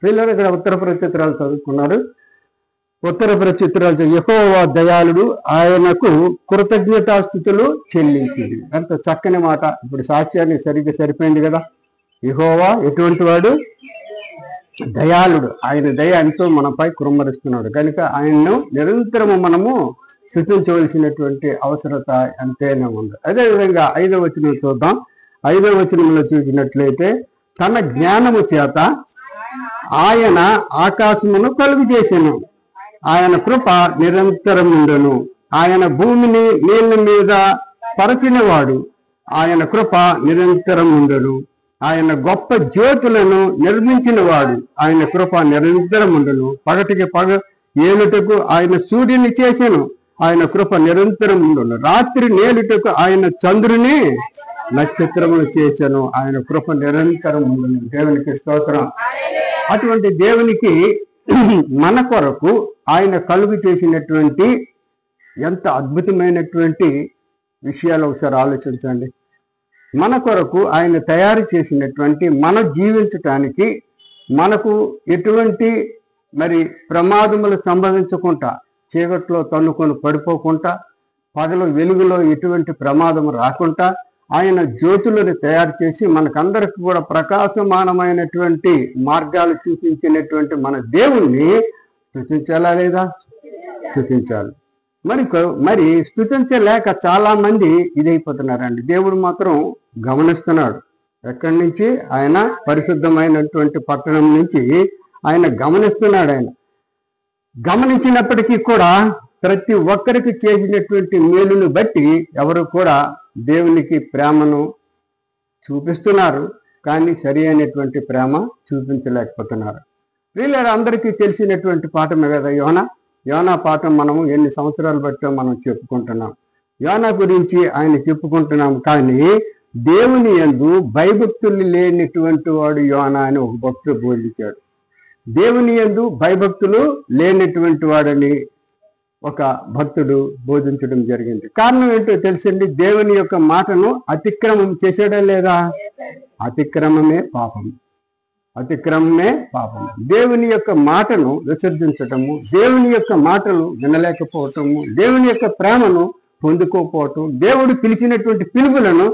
పిల్లలు ఇక్కడ ఉత్తర ప్రత్యుత్తరాలు చదువుకున్నారు. ఉత్తర ప్రత్యుత్తరాలు యెహోవా దయాళుడు, ఆయనకు కృతజ్ఞతాస్తుతులు చెల్లించింది. అంత చక్కని మాట. ఇప్పుడు సాక్ష్యాన్ని సరిగ్గా సరిపోయింది కదా. యెహోవా ఎటువంటి వాడు? దయాళుడు. ఆయన దయ ఎంతో మనపై కుమ్మరిస్తున్నాడు కనుక ఆయన్ను నిరంతరము మనము స్తుతించవలసినటువంటి అవసరత ఎంతైనా ఉంది. అదేవిధంగా 5వ వచనం చూద్దాం. 5వ వచనంలో చూసినట్లయితే, తన జ్ఞానము చేత ఆయన ఆకాశమును కలుగు చేసెను, ఆయన కృప నిరంతరముండును. ఆయన భూమిని నీళ్ళ మీద పరచినవాడు, ఆయన కృప నిరంతరముండును. ఆయన గొప్ప జ్యోతులను నిర్మించిన వాడు, ఆయన కృప నిరంతరముండును. పగటికి ఏలుటకు ఆయన సూర్యుని చేసెను, ఆయన కృప నిరంతరముండును. రాత్రి నేలుటకు ఆయన చంద్రుని నక్షత్రములు చేశాను, ఆయన కృప నిరంతరముండును. దేవునికి స్తోత్రం. అటువంటి దేవునికి మన కొరకు ఆయన కలుగు చేసినటువంటి ఎంత అద్భుతమైనటువంటి విషయాలు ఒకసారి ఆలోచించండి. మన కొరకు ఆయన తయారు చేసినటువంటి మన జీవించటానికి మనకు ఎటువంటి ప్రమాదములు సంభవించకుండా, చీకట్లో తన్నుకొని పడిపోకుండా, పగలు వెలుగులో ఎటువంటి ప్రమాదం రాకుండా ఆయన జ్యోతులను తయారు చేసి మనకందరికి కూడా ప్రకాశమానమైనటువంటి మార్గాలు చూపించినటువంటి మన దేవుణ్ణి స్తుతించాలా లేదా? స్తుతించాలి. మరి స్తుతించలేక చాలా మంది ఇదైపోతున్నారండి. దేవుడు మాత్రం గమనిస్తున్నాడు. ఎక్కడి నుంచి? ఆయన పరిశుద్ధమైనటువంటి పట్టణం నుంచి ఆయన గమనిస్తున్నాడు. ఆయన గమనించినప్పటికీ కూడా ప్రతి ఒక్కరికి చేసినటువంటి మేలును బట్టి ఎవరు కూడా దేవునికి ప్రేమను చూపిస్తున్నారు, కానీ సరి అయినటువంటి ప్రేమ చూపించలేకపోతున్నారు. వీళ్ళ అందరికీ తెలిసినటువంటి పాఠమే కదా యోనా పాఠం. మనము ఎన్ని సంవత్సరాలు బట్టో మనం చెప్పుకుంటున్నాం. యోనా గురించి ఆయన చెప్పుకుంటున్నాం, కానీ దేవుని యందు భయభక్తులు లేనటువంటి వాడు యోనా అని ఒక భక్తుడు బోధించాడు. దేవుని యందు భయభక్తులు లేనటువంటి వాడని ఒక భక్తుడు బోధించడం జరిగింది. కారణం ఏంటో తెలుసండి? దేవుని యొక్క మాటను అతిక్రమం చేశాడా లేదా? అతిక్రమమే పాపం. అతిక్రమమే పాపం. దేవుని యొక్క మాటను విసర్జించటము, దేవుని యొక్క మాటలు వినలేకపోవటము, దేవుని యొక్క ప్రేమను పొందుకోకపోవటం, దేవుడు పిలిచినటువంటి పిలుపులను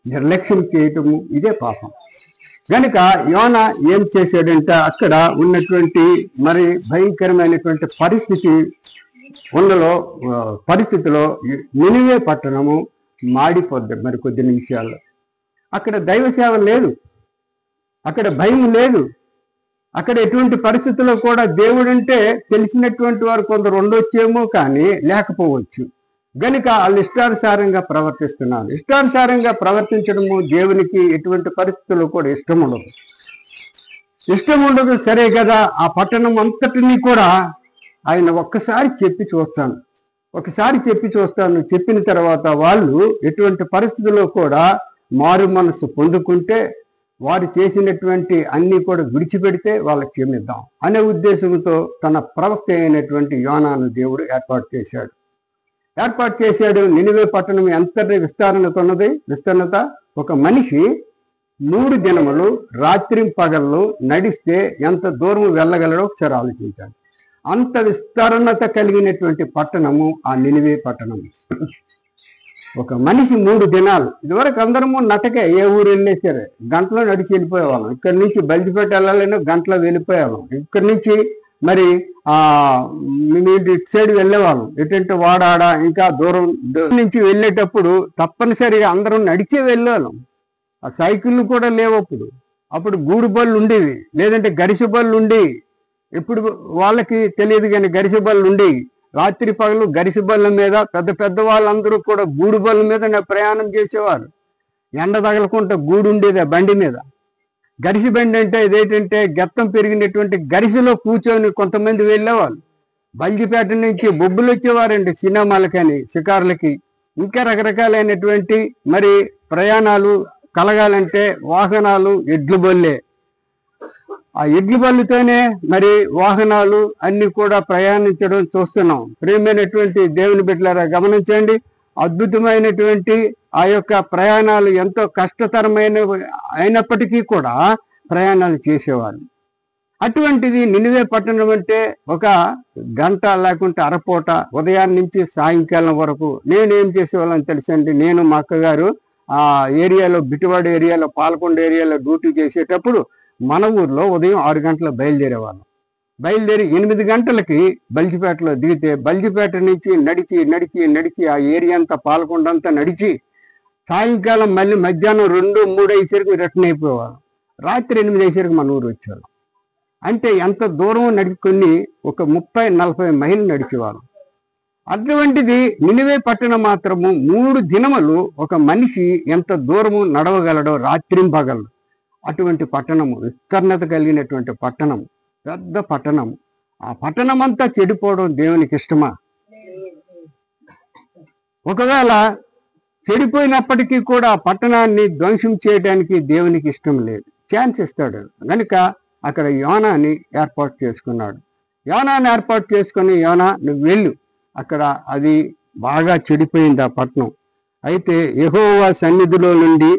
నిర్లక్ష్యం చేయటము, ఇదే పాపం. కనుక యోనా ఏం చేశాడంటే, అక్కడ ఉన్నటువంటి భయంకరమైనటువంటి పరిస్థితిలో నినివే పట్టణము మాడిపోద్ది కొద్ది నిమిషాల్లో. అక్కడ దైవ సేవ లేదు, అక్కడ భయం లేదు, అక్కడ ఎటువంటి పరిస్థితుల్లో కూడా దేవుడంటే తెలిసినటువంటి వారు కొందరు ఉండొచ్చేమో కానీ లేకపోవచ్చు. గనుక వాళ్ళు ఇష్టానుసారంగా ప్రవర్తిస్తున్నారు. ఇష్టానుసారంగా ప్రవర్తించడము దేవునికి ఎటువంటి పరిస్థితుల్లో కూడా ఇష్టం ఉండదు. సరే కదా, ఆ పట్టణం అంతటినీ కూడా ఆయన ఒకసారి చెప్పి చూస్తాను. చెప్పిన తర్వాత వాళ్ళు ఎటువంటి పరిస్థితుల్లో కూడా మారు మనసు పొందుకుంటే, వారు చేసినటువంటి అన్ని కూడా విడిచిపెడితే వాళ్ళకి క్షమిద్దాం అనే ఉద్దేశంతో తన ప్రవక్త అయినటువంటి యోనాను దేవుడు ఏర్పాటు చేశాడు. నినివే పట్టణం ఎంత విస్తీర్ణత? ఒక మనిషి 3 దినములు రాత్రి పగళ్ళు నడిస్తే ఎంత దూరం వెళ్ళగలడో ఒకసారి ఆలోచించాడు. అంత విస్తీర్ణత కలిగినటువంటి పట్టణము ఆ నినివే పట్టణం. ఒక మనిషి 3 దినాలు. ఇదివరకు అందరము నటకే, ఏ ఊరు వెళ్ళినా సరే గంటలో నడిచి వెళ్ళిపోయేవాళ్ళం. ఇక్కడి నుంచి బయలుపేట వెళ్ళాలన్నా గంటలో వెళ్ళిపోయేవాళ్ళం. ఇక్కడి నుంచి ఇటు సైడ్ వెళ్ళేవాళ్ళం, ఎటంటే వాడాడ ఇంకా దూరం నుంచి వెళ్ళేటప్పుడు తప్పనిసరిగా అందరం నడిచే వెళ్ళేవాళ్ళం. ఆ సైకిళ్ళు కూడా లేవు అప్పుడు గూడు బళ్ళు ఉండేవి, లేదంటే గరిసె బళ్ళు ఉండేవి. ఇప్పుడు వాళ్ళకి తెలియదు కానీ గరిసె బళ్ళు ఉండేవి. రాత్రి పగలు గరిసె బళ్ళ మీద పెద్ద వాళ్ళందరూ కూడా గూడు బళ్ళ మీద ప్రయాణం చేసేవారు. ఎండ తగలకుండా గూడు ఉండేది ఆ బండి మీద. గరిసె బండి అంటే ఇదేంటంటే గెత్తం పెరిగినటువంటి గరిసెలో కూర్చొని కొంతమంది వెళ్ళేవాళ్ళు. బల్జిపేట నుంచి బొబ్బులు వచ్చేవారండి సినిమాలకని, షికారులకి, ఇంకా రకరకాలైనటువంటి ప్రయాణాలు కలగాలంటే వాహనాలు ఎడ్లు బళ్ళే. ఆ ఎడ్లు బళ్ళతోనే వాహనాలు అన్ని కూడా ప్రయాణించడం చూస్తున్నాం. ప్రియమైనటువంటి దేవుని బిడ్డలారా గమనించండి. అద్భుతమైనటువంటి ఆ యొక్క ప్రయాణాలు ఎంతో కష్టతరమైన అయినప్పటికీ కూడా ప్రయాణాలు చేసేవారు. అటువంటిది నినివే పట్టణం అంటే ఒక గంట లేకుంటే అరపూట ఉదయాన్నే నుంచి సాయంకాలం వరకు నేనేం చేసేవాళ్ళని తెలుసండి. నేను మా అక్కగారు ఆ ఏరియాలో బిట్టువాడ ఏరియాలో పాలకొండ ఏరియాలో డ్యూటీ చేసేటప్పుడు మన ఊర్లో ఉదయం 6 గంటలకు బయలుదేరేవాళ్ళం. బయలుదేరి 8 గంటలకి బల్జిపేటలో దిగితే బల్జిపేట నుంచి నడిచి నడిచి నడిచి ఆ ఏరియా అంతా పాలకొండ అంతా నడిచి సాయంకాలం మళ్ళీ మధ్యాహ్నం 2, 3 అయ్యేసరికి రిటర్న్ అయిపోయేవాళ్ళం. రాత్రి 8 అయ్యేసరికి మన ఊరు వచ్చేవాళ్ళం. అంటే ఎంత దూరం నడుచుకొని ఒక 30-40 మైళ్ళు నడిచేవాళ్ళం. అటువంటిది నినివే పట్టణం మాత్రము 3 దినములు ఒక మనిషి ఎంత దూరము నడవగలడో రాత్రింపగలడు. అటువంటి పట్టణము, విస్తీర్ణత కలిగినటువంటి పట్టణం, పెద్ద పట్టణం. ఆ పట్టణం అంతా చెడిపోవడం దేవునికి ఇష్టమా? ఒకవేళ చెడిపోయినప్పటికీ కూడా ఆ పట్టణాన్ని ధ్వంసం చేయడానికి దేవునికి ఇష్టం లేదు, ఛాన్స్ ఇస్తాడు. కనుక అక్కడ యోనాని ఏర్పాటు చేసుకున్నాడు. యోనాని ఏర్పాటు చేసుకుని, యోనా నువ్వు వెళ్ళు, అక్కడ అది బాగా చెడిపోయింది ఆ పట్టణం. అయితే యెహోవా సన్నిధిలో నుండి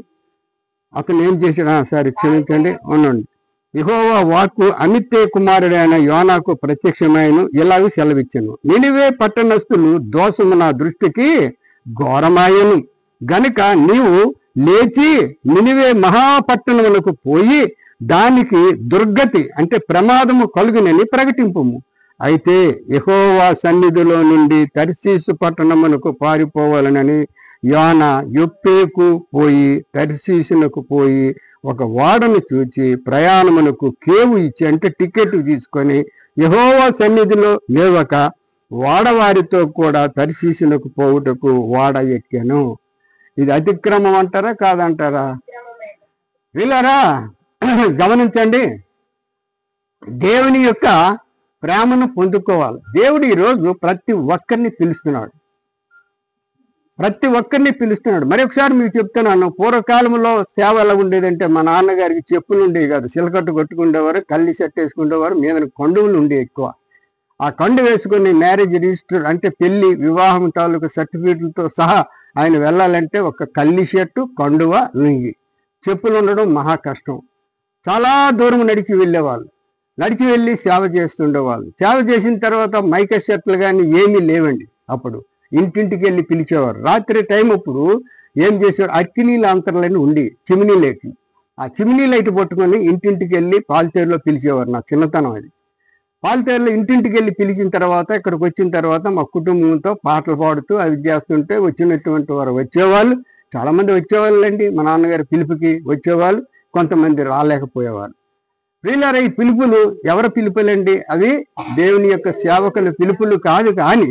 అతను ఏం చేశాడు? సరే క్షమించండి, అవునండి. యెహోవా వాక్కు అమిత్తే కుమారుడైన యోనాకు ప్రత్యక్షమైన ఇలాగ సెలవిచ్చాను. నినివే పట్టణస్థులు దోషము నా దృష్టికి ఘోరమాయను గనుక నీవు లేచి నినివే మహాపట్టణములకు పోయి దానికి దుర్గతి అంటే ప్రమాదము కలుగునని ప్రకటింపుము. అయితే యెహోవా సన్నిధిలో నుండి తర్షీసు పట్టణమునకు పారిపోవాలనని యోనా యొప్పేకు పోయి తర్షీసునకు పోయి ఒక ఓడను చూచి ప్రయాణమునకు కేవు ఇచ్చి అంటే టికెట్ తీసుకొని యెహోవా సన్నిధిలో లేవక ఓడవారితో కూడా తర్షీసునకు పోవుటకు ఓడ ఎక్కాను. ఇది అతిక్రమం అంటారా కాదంటారా? వీళ్ళారా గమనించండి, దేవుని యొక్క ప్రేమను పొందుకోవాలి. దేవుడు ఈరోజు ప్రతి ఒక్కరిని పిలుస్తున్నాడు, ప్రతి ఒక్కరిని పిలుస్తున్నాడు. మరి ఒకసారి మీకు చెప్తున్నాను, పూర్వకాలంలో సేవ ఎలా ఉండేదంటే మా నాన్నగారికి చెప్పులు ఉండేవి కాదు, చిలకట్టు కొట్టుకుండేవారు, కల్లి షర్ట్ వేసుకునేవారు, మీద కొండువులు ఉండేవి ఎక్కువ. ఆ కొండ వేసుకుని మ్యారేజ్ రిజిస్టర్ అంటే పెళ్లి వివాహం తాలూకు సర్టిఫికెట్లతో సహా ఆయన వెళ్ళాలంటే ఒక కల్లి షర్టు, కండువ, లుంగి, చెప్పులు ఉండడం మహా కష్టం. చాలా దూరం నడిచి వెళ్ళేవాళ్ళు, నడిచి వెళ్ళి సేవ చేస్తుండేవాళ్ళు. సేవ చేసిన తర్వాత మైక షర్ట్లు కానీ ఏమీ లేవండి. అప్పుడు ఇంటింటికి వెళ్ళి పిలిచేవారు. రాత్రి టైం అప్పుడు ఏం చేసేవారు, అక్కినీ లాంతర్లని ఉండి చిమినీ లైట్లు, ఆ చిమినీ లైట్ పట్టుకొని ఇంటింటికి వెళ్ళి పాలతేరులో పిలిచేవారు. నా చిన్నతనం అది. పాలతేరులో ఇంటింటికి వెళ్ళి పిలిచిన తర్వాత ఇక్కడికి వచ్చిన తర్వాత మా కుటుంబంతో పాటలు పాడుతూ అవి చేస్తుంటే వచ్చినటువంటి వారు వచ్చేవాళ్ళు, చాలామంది వచ్చేవాళ్ళండి. మా నాన్నగారి పిలుపుకి వచ్చేవాళ్ళు, కొంతమంది రాలేకపోయేవారు. వీళ్ళారా ఈ పిలుపులు ఎవరి పిలుపులండి? అవి దేవుని యొక్క సేవకుల పిలుపులు కాదు, కానీ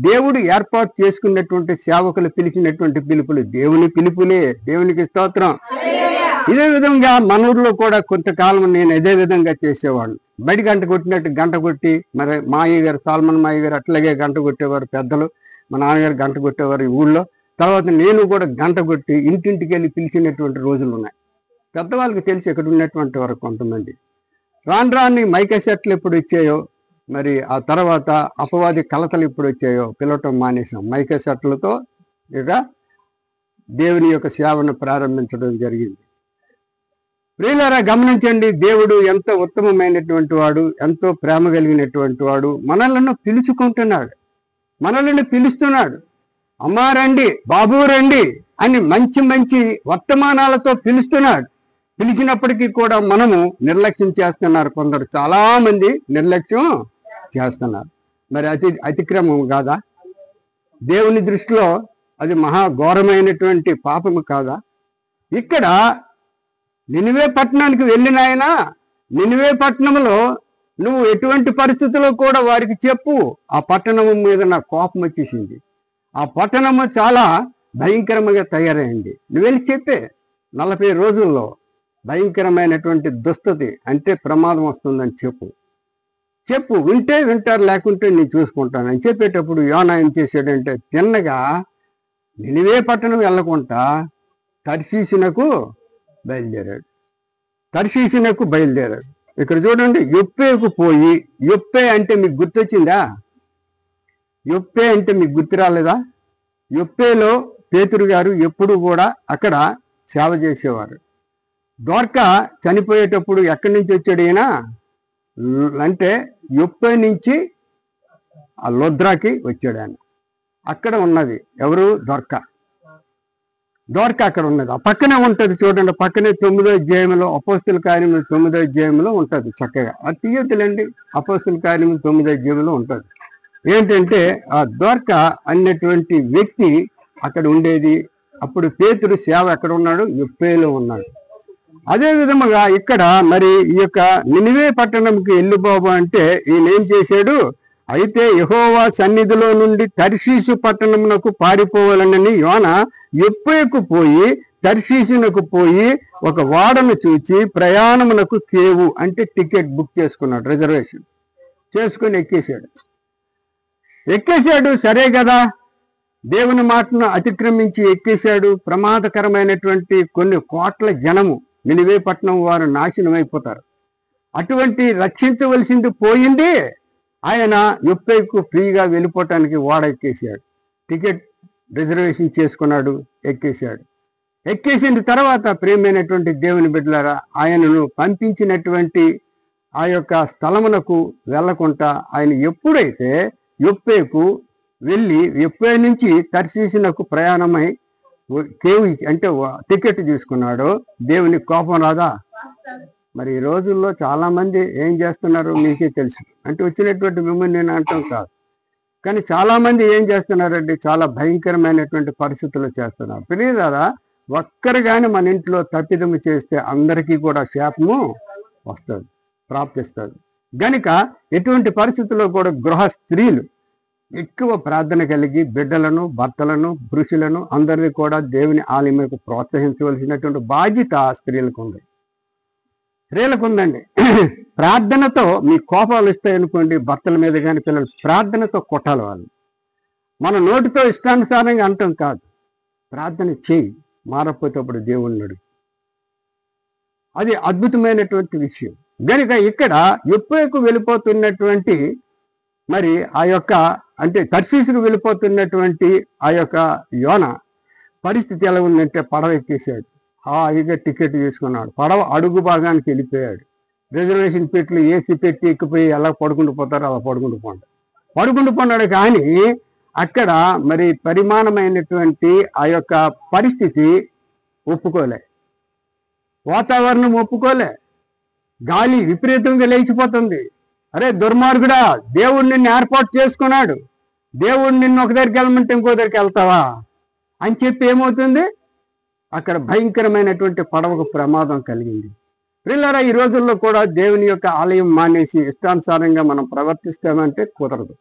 దేవుడు ఏర్పాటు చేసుకున్నటువంటి సేవకులు పిలిచినటువంటి పిలుపులు దేవుని పిలుపులే. దేవునికి స్తోత్రం. ఇదే విధంగా మన ఊర్లో కూడా కొంతకాలం నేను ఇదే విధంగా చేసేవాళ్ళు. బడి గంట కొట్టినట్టు గంట కొట్టి, మరి మా అయ్య గారు సాల్మన్ మా అయ్య గారు అట్లాగే గంట కొట్టేవారు పెద్దలు, మా నాన్నగారు గంట కొట్టేవారు ఈ ఊళ్ళో. తర్వాత నేను కూడా గంట కొట్టి ఇంటింటికి వెళ్ళి పిలిచినటువంటి రోజులు ఉన్నాయి. పెద్దవాళ్ళకి తెలిసి ఇక్కడ ఉన్నటువంటి వారు కొంతమంది. రాను రాని మైక సెట్లు ఎప్పుడు వచ్చాయో, మరి ఆ తర్వాత అపవాది కలతలు ఎప్పుడు వచ్చాయో పిలవటం మానేసాం. మైక సెట్లతో ఇక దేవుని యొక్క సేవను ప్రారంభించడం జరిగింది. ప్రియులారా గమనించండి, దేవుడు ఎంతో ఉత్తమమైనటువంటి వాడు, ఎంతో ప్రేమ కలిగినటువంటి వాడు. మనలను పిలుచుకుంటున్నాడు, మనల్ని పిలుస్తున్నాడు. అమ్మా రండి, బాబు రండి అని మంచి మంచి వర్తమానాలతో పిలుస్తున్నాడు. పిలిచినప్పటికీ కూడా మనము నిర్లక్ష్యం చేస్తున్నారు. కొందరు చాలా మంది నిర్లక్ష్యం చేస్తున్నారు. మరి అతిక్రమం కాదా? దేవుని దృష్టిలో అది మహా ఘోరమైనటువంటి పాపము కాదా? ఇక్కడ నినివే పట్టణానికి వెళ్ళిన ఆయన, నినివే పట్టణంలో నువ్వు ఎటువంటి పరిస్థితుల్లో కూడా వారికి చెప్పు, ఆ పట్టణము మీద నాకు కోపం వచ్చేసింది, ఆ పట్టణము చాలా భయంకరంగా తయారైంది, నువ్వు వెళ్ళి చెప్పే. 40 రోజుల్లో భయంకరమైనటువంటి దుస్థితి అంటే ప్రమాదం వస్తుందని చెప్పు. వింటే వింటారు, లేకుంటే నేను చూసుకుంటానని చెప్పేటప్పుడు యోనా ఏం చేశాడంటే తిన్నగా నినివే పట్టణం వెళ్ళకుండా తర్షీసునకు బయలుదేరాడు. ఇక్కడ చూడండి, యొప్పేకు పోయి, యొప్పే అంటే మీకు గుర్తొచ్చిందా? యొప్పే అంటే మీకు గుర్తు రాలేదా? యొప్పేలో పేతురు గారు ఎప్పుడు కూడా అక్కడ సేవ చేసేవారు. దోర్కా చనిపోయేటప్పుడు ఎక్కడి నుంచి వచ్చాడు ఈయన? అంటే యొప్పే నుంచి ఆ లుద్రాకి వచ్చాడు ఆయన. అక్కడ ఉన్నది ఎవరు? దొరక అక్కడ ఉన్నది. ఆ పక్కనే ఉంటుంది చూడండి, పక్కనే 9వ అధ్యాయంలో అపోస్తుల కార్యములు 9వ అధ్యాయంలో ఉంటుంది చక్కగా. అది తీయొద్దులేండి, అపోస్తుల కార్యములు 9వ అధ్యాయంలో ఉంటుంది. ఏంటంటే ఆ దొరక అన్నటువంటి వ్యక్తి అక్కడ ఉండేది. అప్పుడు పేతురు సేవ ఎక్కడ ఉన్నాడు? యొప్పేలో ఉన్నాడు. అదే విధముగా ఇక్కడ మరి ఈ యొక్క నినివే పట్టణంకి వెళ్ళు బాబు అంటే ఈయన ఏం చేశాడు? అయితే యెహోవా సన్నిధిలో నుండి తర్షీసు పట్టణమునకు పారిపోవాలని యోన యొప్పేకు పోయి తర్షీసునకు పోయి ఒక వాడను చూచి ప్రయాణమునకు కేవు అంటే టికెట్ బుక్ చేసుకున్నాడు, రిజర్వేషన్ చేసుకుని ఎక్కేశాడు. సరే కదా, దేవుని మాటను అతిక్రమించి ఎక్కేశాడు. ప్రమాదకరమైనటువంటి కొన్ని కోట్ల జనము నినివే పట్టణం వారు నాశనం అయిపోతారు. అటువంటి రక్షించవలసింది పోయింది. ఆయన యొప్పేకు ఫ్రీగా వెళ్ళిపోవటానికి వాడ ఎక్కేశాడు, టికెట్ రిజర్వేషన్ చేసుకున్నాడు, ఎక్కేసిన తర్వాత ప్రియమైనటువంటి దేవుని బిడ్డలారా, ఆయనను పంపించినటువంటి ఆ యొక్క స్థలమునకు వెళ్ళకుండా ఆయన ఎప్పుడైతే యొప్పేకు వెళ్ళి యొప్పే నుంచి తర్షీసునకు ప్రయాణమై కేవు అంటే టికెట్ తీసుకున్నాడో దేవుని కోపం రాదా? మరి ఈ రోజుల్లో చాలా మంది ఏం చేస్తున్నారు మీకే తెలుసు. అంటే వచ్చినటువంటి మిమ్మల్ని నేను అంటాం కాదు, కానీ చాలా మంది ఏం చేస్తున్నారంటే చాలా భయంకరమైనటువంటి పరిస్థితులు చేస్తున్నారు. తెలియదా? ఒక్కరు కానీ మన ఇంట్లో తప్పిదము చేస్తే అందరికీ కూడా శాపము వస్తుంది, ప్రాప్తిస్తుంది. గనుక ఎటువంటి పరిస్థితుల్లో కూడా గృహ స్త్రీలు ఎక్కువ ప్రార్థన కలిగి బిడ్డలను, భర్తలను, పురుషులను అందరినీ కూడా దేవుని ఆలయంకు ప్రోత్సహించవలసినటువంటి బాధ్యత స్త్రీలకు ఉందండి. ప్రార్థనతో మీ కోపాలు వస్తాయనుకోండి, భర్తల మీద కానీ పిల్లలు, ప్రార్థనతో కొట్టాలి వాళ్ళు. మన నోటితో ఇష్టానుసారంగా అంటాం కాదు, ప్రార్థన చేయి, మారకపోతే అప్పుడు దేవుణ్ణి. అది అద్భుతమైనటువంటి విషయం. కనుక ఇక్కడ యొప్పేకు వెళ్ళిపోతున్నటువంటి మరి ఆ యొక్క అంటే తర్షీసుకు వెళ్ళిపోతున్నటువంటి ఆ యొక్క యోన పరిస్థితి ఎలా ఉందంటే పడవ ఎక్కేశాడు, హాయిగా టికెట్ తీసుకున్నాడు, పడవ అడుగు భాగానికి వెళ్ళిపోయాడు. రిజర్వేషన్ పెట్లు ఏసీ పెట్టి ఎక్కిపోయి ఎలా పడుకుంటూ పోతారో అలా పడుకుంటూ పోన్నాడు. కానీ అక్కడ మరి పరిమాణమైనటువంటి ఆ యొక్క పరిస్థితి ఒప్పుకోలే, వాతావరణం ఒప్పుకోలే, గాలి విపరీతంగా లేచిపోతుంది. అరే దుర్మార్గుడా, దేవుడు నిన్ను ఏర్పాటు చేసుకున్నాడు, దేవుడు నిన్ను ఒక దగ్గరికి వెళ్ళమంటే ఇంకో దగ్గరికి వెళ్తావా అని చెప్పి ఏమవుతుంది? అక్కడ భయంకరమైనటువంటి పడవకు ప్రమాదం కలిగింది. పిల్లరా, ఈ రోజుల్లో కూడా దేవుని యొక్క ఆలయం మానేసి ఇష్టానుసారంగా మనం ప్రవర్తిస్తామంటే కుదరదు.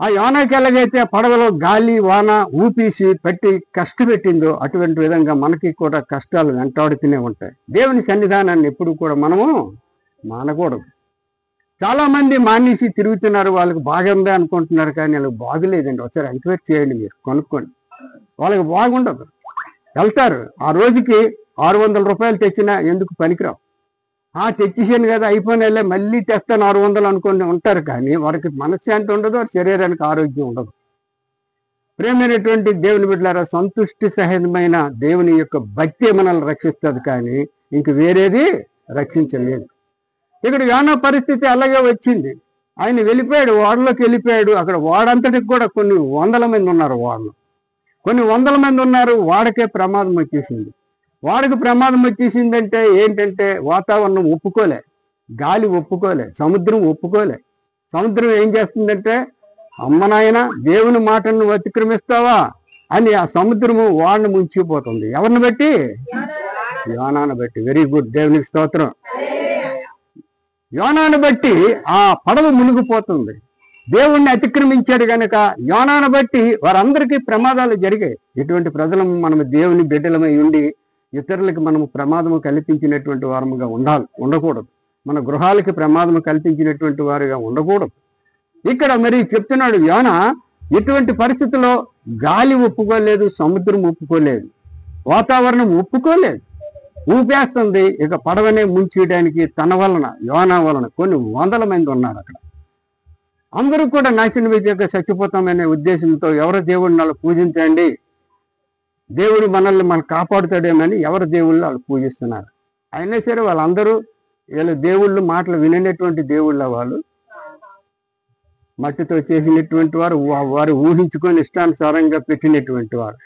ఆ యోనాకి ఎలాగైతే పడవలో గాలి వాన ఊపేసి పెట్టి కష్టపెట్టిందో అటువంటి విధంగా మనకి కూడా కష్టాలు వెంటాడుతూనే ఉంటాయి. దేవుని సన్నిధానాన్ని ఎప్పుడు కూడా మనము మానకూడదు. చాలా మంది మానేసి తిరుగుతున్నారు, వాళ్ళకి బాగుందా అనుకుంటున్నారు, కానీ వాళ్ళకి బాగులేదండి. ఒకసారి ఎంక్వైరీ చేయండి, మీరు కొనుక్కోండి, వాళ్ళకి బాగుండదు. వెళ్తారు, ఆ రోజుకి 600 రూపాయలు తెచ్చినా ఎందుకు పనికిరావు. తెచ్చేసాను కదా అయిపోయినా మళ్ళీ తెస్తాను 600 అనుకుని ఉంటారు, కానీ వారికి మనశ్శాంతి ఉండదు, శరీరానికి ఆరోగ్యం ఉండదు. ప్రేమైనటువంటి దేవుని బిడ్డలారా, సంతుష్టి సహితమైన దేవుని యొక్క భక్తి మనల్ని రక్షిస్తుంది, కానీ ఇంక వేరేది రక్షించలేదు. ఇక్కడ యోనా పరిస్థితి అలాగే వచ్చింది. ఆయన వెళ్ళిపోయాడు, ఓడలోకి వెళ్ళిపోయాడు. అక్కడ ఓడంతటికి కూడా కొన్ని వందల మంది ఉన్నారు, ఓడలో కొన్ని వందల మంది ఉన్నారు. వాడకే ప్రమాదం వచ్చేసింది. వాడికి ప్రమాదం వచ్చేసిందంటే ఏంటంటే వాతావరణం ఒప్పుకోలే, గాలి ఒప్పుకోలే, సముద్రం ఒప్పుకోలే. సముద్రం ఏం చేస్తుందంటే, అమ్మ నాయన దేవుని మాటను అతిక్రమిస్తావా అని ఆ సముద్రము వాడిని ముంచిపోతుంది. ఎవరిని బట్టి? యోనాను బట్టి. వెరీ గుడ్, దేవునికి స్తోత్రం. యోనాను బట్టి ఆ పడవ మునిగిపోతుంది. దేవుణ్ణి అతిక్రమించాడు కనుక యోనాను బట్టి వారందరికీ ప్రమాదాలు జరిగాయి. ఇటువంటి ప్రజలను మనము దేవుని బిడ్డలమై ఉండి ఇతరులకి మనము ప్రమాదము కల్పించినటువంటి వారముగా ఉండకూడదు. మన గృహాలకి ప్రమాదము కల్పించినటువంటి వారుగా ఉండకూడదు. ఇక్కడ మరి చెప్తున్నాడు, యోనా ఇటువంటి పరిస్థితుల్లో గాలి ఒప్పుకోలేదు, సముద్రం ఒప్పుకోలేదు, వాతావరణం ఒప్పుకోలేదు, ఊపేస్తుంది. ఇక పడవనే ముంచేయడానికి తన వలన, యోనా వలన కొన్ని వందల మంది ఉన్నారు అక్కడ. అందరూ కూడా నాశనం విద్యగా చచ్చిపోతామనే ఉద్దేశంతో ఎవరు దేవుడిని వాళ్ళు పూజించండి, దేవుడు మనల్ని కాపాడుతాడేమని ఎవరు దేవుళ్ళు వాళ్ళు పూజిస్తున్నారు. అయినా సరే వాళ్ళందరూ వీళ్ళు దేవుళ్ళు మాటలు వినటువంటి దేవుళ్ళ వాళ్ళు మట్టితో చేసినటువంటి వారు, వారు ఊహించుకొని ఇష్టానుసారంగా పెట్టినటువంటి వారు.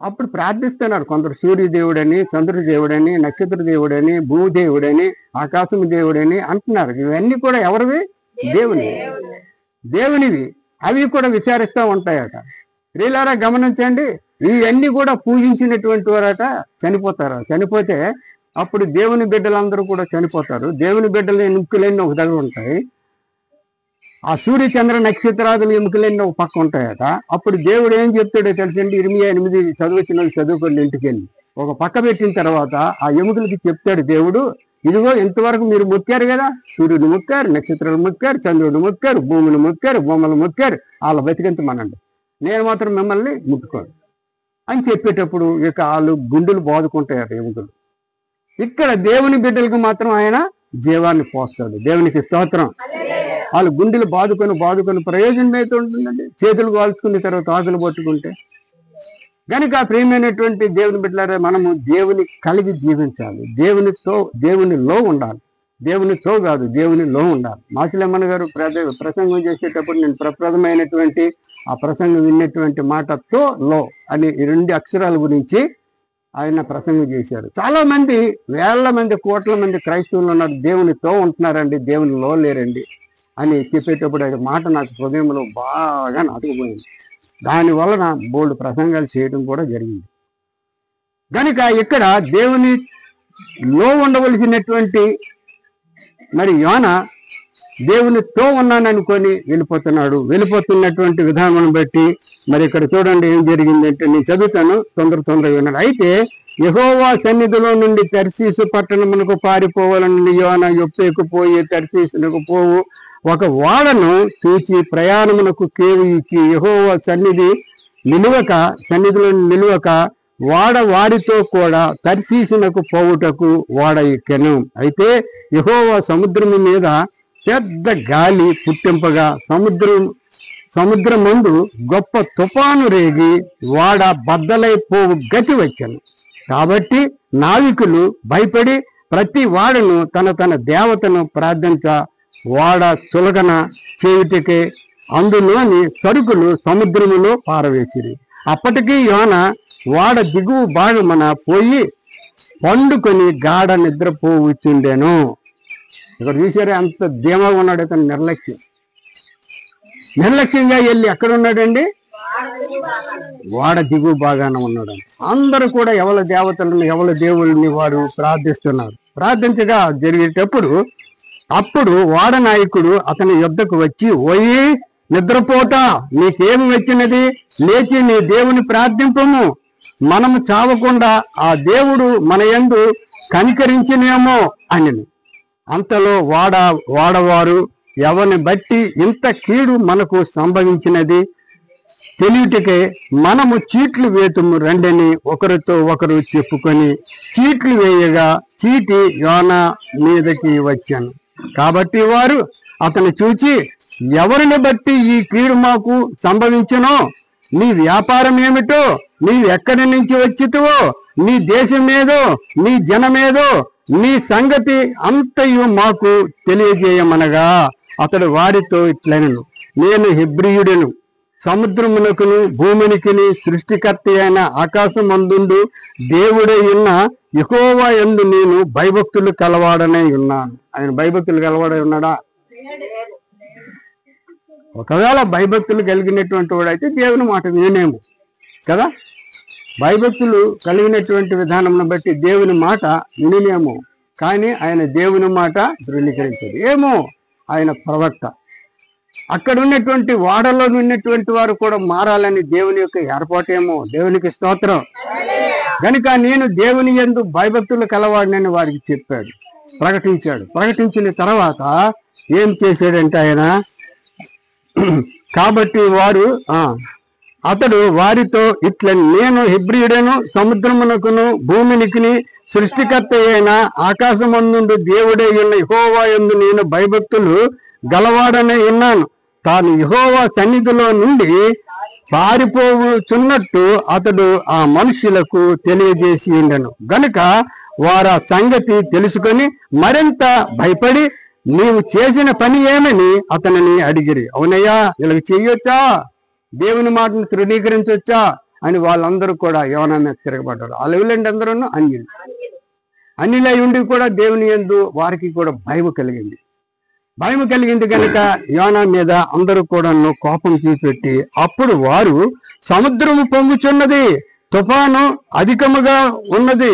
అప్పుడు ప్రార్థిస్తున్నారు కొందరు, సూర్యదేవుడని, చంద్రదేవుడని, నక్షత్ర దేవుడని, భూదేవుడని, ఆకాశం దేవుడని అంటున్నారు. ఇవన్నీ కూడా ఎవరివి? దేవునివి. అవి కూడా విచారిస్తూ ఉంటాయట. ప్రియులారా గమనించండి, ఇవన్నీ కూడా పూజించినటువంటి వారట చనిపోతారు. చనిపోతే అప్పుడు దేవుని బిడ్డలందరూ కూడా చనిపోతారు. దేవుని బిడ్డల ఎముకలన్నీ ఒక దగ్గర ఉంటాయి. ఆ సూర్య చంద్ర నక్షత్రాదుల ఎముకలన్నీ ఒక పక్క ఉంటాయట. అప్పుడు దేవుడు ఏం చెప్తాడో తెలుసండి, 28 చదువుతున్న చదువుకొని ఇంటికి వెళ్ళి ఒక పక్క పెట్టిన తర్వాత ఆ ఎముకలకి చెప్తాడు దేవుడు, ఇదిగో ఇంతవరకు మీరు మొక్కారు కదా, సూర్యుడు మొక్కారు, నక్షత్రాలు మొక్కారు, చంద్రుడు మొక్కారు, భూమిని మొక్కారు, బొమ్మలు మొక్కారు, వాళ్ళ బతికించమనండి, నేను మాత్రం మిమ్మల్ని ముట్టుకోను అని చెప్పేటప్పుడు ఇక వాళ్ళు గుండెలు బాదుకుంటాయట ఎముకలు. ఇక్కడ దేవుని బిడ్డలకు మాత్రం ఆయన జీవాన్ని పోస్తాడు. దేవునికి స్తోత్రం. వాళ్ళు గుండెలు బాదుకొని ప్రయోజనం అయితే ఉంటుందండి. చేతులు కాల్చుకున్న తర్వాత ఆకులు పట్టుకుంటే. కనుక ప్రియమైనటువంటి దేవుని బిడ్డలారా, మనము దేవుని కలిగి జీవించాలి. దేవునిలో ఉండాలి. దేవునితో కాదు, దేవునిలో ఉండాలి. మాసిలమ్మన్న గారు ప్రసంగం చేసేటప్పుడు నేను ప్రప్రదమైనటువంటి ఆ ప్రసంగం విన్నటువంటి మాట లో అని ఈ 2 అక్షరాల గురించి ఆయన ప్రసంగం చేశారు. చాలా మంది, వేల మంది, కోట్ల మంది క్రైస్తవులు ఉన్నారు, దేవునితో ఉంటున్నారండి, దేవునిలో లేరండి అని చెప్పేటప్పుడు అది మాట నాకు హృదయంలో బాగా నాటుకుపోయింది. దానివల్ల బోల్డ్ ప్రసంగాలు చేయడం కూడా జరిగింది. కనుక ఇక్కడ దేవునిలో ఉండవలసినటువంటి మరి యోన దేవునితో ఉన్నాననుకొని వెళ్ళిపోతున్నటువంటి విధానం బట్టి మరి ఇక్కడ చూడండి ఏం జరిగిందంటే, నేను చదువుతాను, తొందరగా విన్నాడు. అయితే యెహోవా సన్నిధిలో నుండి తర్షీసు పట్టణమునకు పారిపోవాలని యోన యొప్పేకు పోయి తర్షీసునకు పోవు ఒక ఓడను చూచి ప్రయాణమునకు కేవు ఇచ్చి యెహోవా సన్నిధిలో నిలువక ఓడ వారితో కూడా తర్షీసునకు పోవుటకు ఓడ ఎక్కెను. అయితే యెహోవా సముద్రము మీద పెద్ద గాలి పుట్టింపగా సముద్రమందు గొప్ప తుఫాను రేగి ఓడ బద్దలైపోవు గతి వచ్చాను. కాబట్టి నావికులు భయపడి ప్రతి వాడను తన దేవతను ప్రార్థించ ఓడ చులకన చేయుటకే అందులోని సరుకులు సముద్రములో పారవేసిరి. అప్పటికీ యోన ఓడ దిగువ భాగమున పోయి పండుకొని గాఢ నిద్రపోవచ్చుండెను. ఇక్కడ చూసారే అంత ధీమాగా ఉన్నాడు అతను. నిర్లక్ష్యంగా వెళ్ళి ఎక్కడ ఉన్నాడండి? ఓడ దిగువ భాగాన ఉన్నాడు. అందరూ కూడా ఎవరి దేవతలను, ఎవరి దేవుళ్ళని వారు ప్రార్థిస్తున్నారు. ప్రార్థించగా జరిగేటప్పుడు అప్పుడు ఓడ నాయకుడు అతని యుద్ధకు వచ్చి, ఓయి నిద్రపోతా, నీకేమి వచ్చినది? లేచి నీ దేవుని ప్రార్థింపము, మనము చావకుండా ఆ దేవుడు మన యందు కనికరించినేమో అని. అంతలో వాడవారు ఎవరిని బట్టి ఇంత కీడు మనకు సంభవించినది తెలియటకే మనము చీట్లు వేతుము రండని ఒకరితో ఒకరు చెప్పుకొని చీట్లు వేయగా చీటి యోన మీదకి వచ్చాను. కాబట్టి వారు అతను చూచి, ఎవరిని బట్టి ఈ కీడు మాకు సంభవించునో, నీ వ్యాపారం ఏమిటో, నీవు ఎక్కడి నుంచి వచ్చితువో, నీ దేశమేదో, నీ జనమేదో, నీ సంగతి అంతయు మాకు తెలియజేయమనగా అతడు వారితో ఇట్లనెను, నేను హెబ్రీయుడను, సముద్రమునకును భూమినికిని సృష్టికర్త అయిన ఆకాశమందుండు దేవుడై ఉన్న యెహోవా యందు నేను భయభక్తులు కలవాడనే ఉన్నాను. ఆయన భయభక్తులు కలవాడై ఉన్నాడా? ఒకవేళ భయభక్తులు కలిగినటువంటి వాడైతే దేవుని మాట వినేమో కదా. భయభక్తులు కలిగినటువంటి విధానం బట్టి దేవుని మాట వినేమో, కానీ ఆయన దేవుని మాట ధృవీకరించారు. ఏమో ఆయన ప్రవక్త. అక్కడ ఉన్నటువంటి వాడలో ఉన్నటువంటి వారు కూడా మారాలని దేవుని యొక్క ఏర్పాటేమో. దేవునికి స్తోత్రం. కనుక నేను దేవుని యందు భయభక్తులు కలవాడినని వారికి చెప్పాడు, ప్రకటించిన తర్వాత ఏం చేశాడంటే ఆయన, కాబట్టి అతడు వారితో ఇట్లా, నేను హెబ్రీయుడను, సముద్రమునకును భూమినికిని సృష్టికర్త అయిన ఆకాశమందుండు దేవుడే ఉన్న యెహోవా యందు నేను భయభక్తులు గలవాడనే ఉన్నాను. తాను యెహోవా సన్నిధిలో నుండి పారిపోచున్నట్టు అతడు ఆ మనుషులకు తెలియజేసి ఉండెను గనుక వారు ఆ సంగతి తెలుసుకొని మరింత భయపడి నీవు చేసిన పని ఏమని అతనిని అడిగిరి. అవునయ్యా, ఇలా చెయ్యొచ్చా, దేవుని మాటను తృణీకరించొచ్చా అని వాళ్ళందరూ కూడా యోనా మీద తిరగబడ్డారు. అలవులండి అందరూ అన్నిలై ఉండి కూడా దేవుని యందు వారికి కూడా భయం కలిగింది కనుక యోనా మీద అందరూ కూడా కోపం చూపెట్టి అప్పుడు వారు సముద్రము పొంగుచున్నది, తుఫాను అధికమవుచున్నది,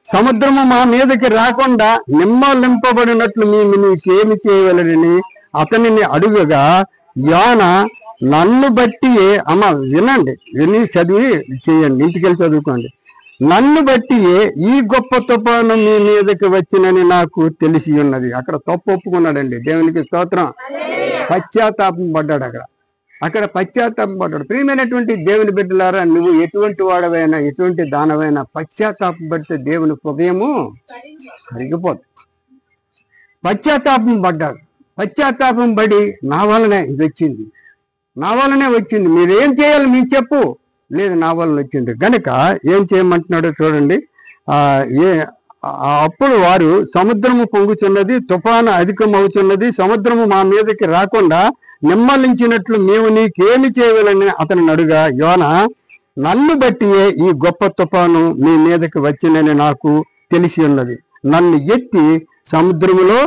సముద్రము మా మీదకి రాకుండా నిమ్మలింపబడినట్లు మేము నీకేమి చేయవలనని అతనిని అడుగగా యోనా నన్ను బట్టి విని చదివి చేయండి, ఇంటికెళ్ళి చదువుకోండి. నన్ను బట్టి ఈ గొప్ప తుఫాను మీ మీదకి వచ్చినని నాకు తెలిసి ఉన్నది. అక్కడ తప్పు ఒప్పుకున్నాడండి, దేవునికి స్తోత్రం. పశ్చాత్తాపం పడ్డాడు అక్కడ పశ్చాత్తాపం పడ్డాడు. ప్రియమైనటువంటి దేవుని బిడ్డలారా, నువ్వు ఎటువంటి వాడవైనా ఎటువంటి దానవైనా పశ్చాత్తాపం పడితే దేవుని హృదయము కరిగిపోతుంది. పశ్చాత్తాపం పడ్డాడు. పశ్చాత్తాపం పడి నా వల్లనే వచ్చింది, మీరేం చేయాలి మీకు చెప్పు, లేదు నా వల్ల వచ్చింది కనుక ఏం చేయమంటున్నాడో చూడండి. అప్పుడు వారు సముద్రము పొంగుచున్నది, తుఫాను అధికమవుతున్నది, సముద్రము మా మీదకి రాకుండా నిమ్మలించినట్లు మేము నీకేమి చేయవాలని అతను అడుగా యోనా నన్ను బట్టియే ఈ గొప్ప తుఫాను మీ మీదకి వచ్చినని నాకు తెలిసి ఉన్నది, నన్ను ఎత్తి సముద్రములో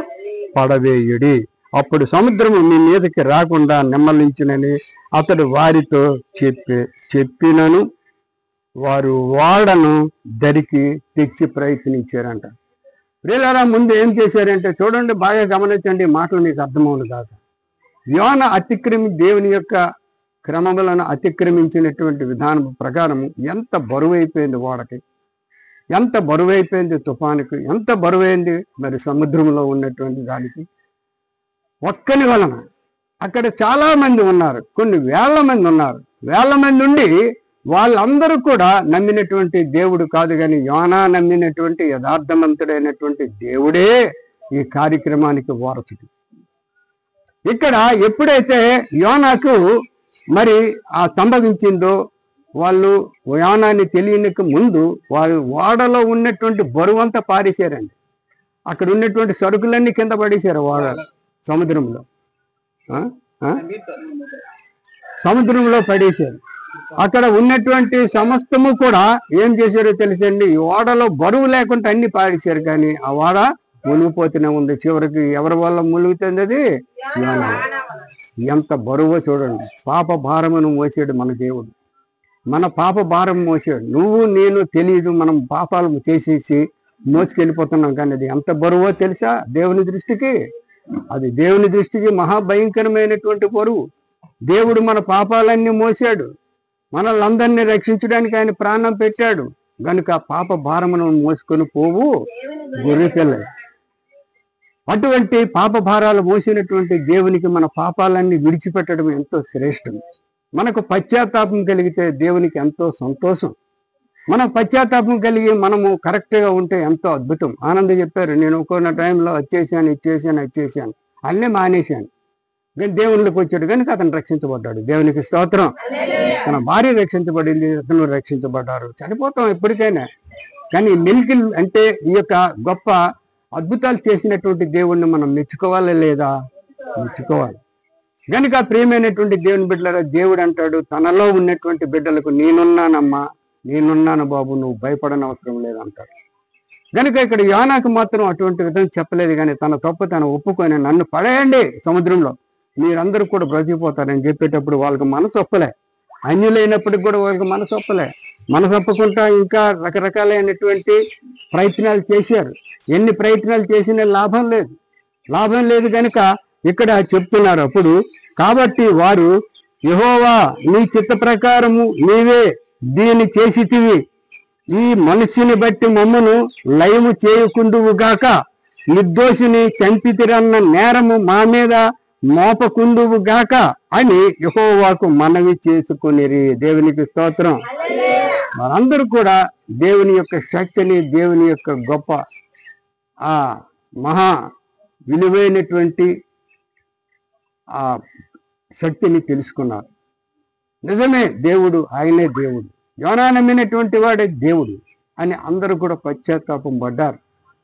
పడవేయుడి, అప్పుడు సముద్రము మీ మీదకి రాకుండా నిమ్మలించునని అతడు వారితో చెప్పినను వారు ఓడను దరికి తెచ్చి ప్రయత్నించారంట. ప్రియులారా, ముందు ఏం చేశారంటే చూడండి, బాగా గమనించండి, మాటలు మీకు అర్థమవును కాదు. యోనా దేవుని యొక్క క్రమములను అతిక్రమించినటువంటి విధానం ప్రకారం ఎంత బరువైపోయింది ఓడకి, ఎంత బరువైపోయింది తుఫానుకి, ఎంత బరువైంది మరి సముద్రంలో ఉన్నటువంటి దానికి. ఒక్కని వలన అక్కడ చాలా మంది ఉన్నారు, కొన్ని వేల మంది ఉండి వాళ్ళందరూ కూడా నమ్మినటువంటి దేవుడు కాదు, కానీ యోనా నమ్మినటువంటి యథార్థవంతుడైనటువంటి దేవుడే ఈ కార్యక్రమానికి వారసుడు. ఇక్కడ ఎప్పుడైతే యోనాకు మరి సంభవించిందో, వాళ్ళు యోనాన్ని తెలియనిక ముందు వారు ఓడలో ఉన్నటువంటి బరువంతా పారేశారండి. అక్కడ ఉన్నటువంటి సరుకులన్నీ కింద పడేశారు సముద్రంలో పడేశారు. అక్కడ ఉన్నటువంటి సమస్తము కూడా ఏం చేశారో తెలుసండి, ఓడలో బరువు లేకుండా అన్ని పాడేశారు, కానీ ఆ ఓడ మునిగిపోతూనే ఉంది. చివరికి ఎవరి వల్ల మునుగుతుంది? అది యోనా. ఎంత బరువో చూడండి. పాప భారమును మోసాడు మన దేవుడు, మన పాప భారం మోసాడు. నువ్వు నేను తెలియదు, మనం పాపాలు చేసేసి మోసుకెళ్ళిపోతున్నాం, కానీ అది ఎంత బరువో తెలుసా దేవుని దృష్టికి? అది దేవుని దృష్టికి మహాభయంకరమైనటువంటి బరువు. దేవుడు మన పాపాలన్నీ మోసాడు, మనల్ని అందరినీ రక్షించడానికి ఆయన ప్రాణం పెట్టాడు. కనుక పాప భారమును మోసుకొని పోవు గొర్రె పిల్ల. అటువంటి పాప భారాలు మోసినటువంటి దేవునికి మన పాపాలన్నీ విడిచిపెట్టడం ఎంతో శ్రేష్టం. మనకు పశ్చాత్తాపం కలిగితే దేవునికి ఎంతో సంతోషం. మనం పశ్చాత్తాపం కలిగి మనము కరెక్ట్గా ఉంటే ఎంతో అద్భుతం. ఆనంద చెప్పారు, నేను కొన్ని టైంలో వచ్చేసాను అన్నీ మానేశాను, కానీ దేవుళ్ళకి వచ్చాడు కనుక అతను రక్షించబడ్డాడు. దేవునికి స్తోత్రం. తన భార్య రక్షించబడింది, అతను రక్షించబడ్డారు. చనిపోతాం ఎప్పటికైనా, కానీ మెలికిల్ అంటే ఈ యొక్క గొప్ప అద్భుతాలు చేసినటువంటి దేవుణ్ణి మనం మెచ్చుకోవాలా లేదా? మెచ్చుకోవాలి. కనుక ప్రియమైనటువంటి దేవుని బిడ్డలారా, దేవుడు అంటాడు తనలో ఉన్నటువంటి బిడ్డలకు నేనున్నానమ్మా, నేనున్నాను బాబు, నువ్వు భయపడని అవసరం లేదంటాడు. కనుక ఇక్కడ యోనాకు మాత్రం అటువంటి విధంగా చెప్పలేదు, కానీ తన తప్పు తను ఒప్పుకొని నన్ను పడేయండి సముద్రంలో, మీరందరూ కూడా బ్రతికిపోతారని చెప్పేటప్పుడు వాళ్ళకి మనసు ఒప్పలే. అన్యులైనప్పటికి కూడా వాళ్ళకి మనసు ఒప్పకుండా ఇంకా రకరకాలైనటువంటి ప్రయత్నాలు చేశారు. ఎన్ని ప్రయత్నాలు చేసినా లాభం లేదు కనుక ఇక్కడ చెప్తున్నారు. అప్పుడు కాబట్టి వారు యెహోవా నీ చిత్త ప్రకారము నీవే దీన్ని చేసితివి, ఈ మనుష్యుని బట్టి మమ్మను లయము చేయకుందువు గాక, నిర్దోషిని చంపితిరన్న నేరము మా మీద మోపకుందువు గాక అని యెహోవాకు మనవి చేసుకునిరి. దేవునికి స్తోత్రం. మనందరూ కూడా దేవుని యొక్క శక్తిని, దేవుని యొక్క గొప్ప మహా విలువైనటువంటి శక్తిని తెలుసుకున్నారు. నిజమే, దేవుడు ఆయనే దేవుడు, యోనా నమ్మినటువంటి వాడే దేవుడు అని అందరూ కూడా పశ్చాత్తాపం పడ్డారు.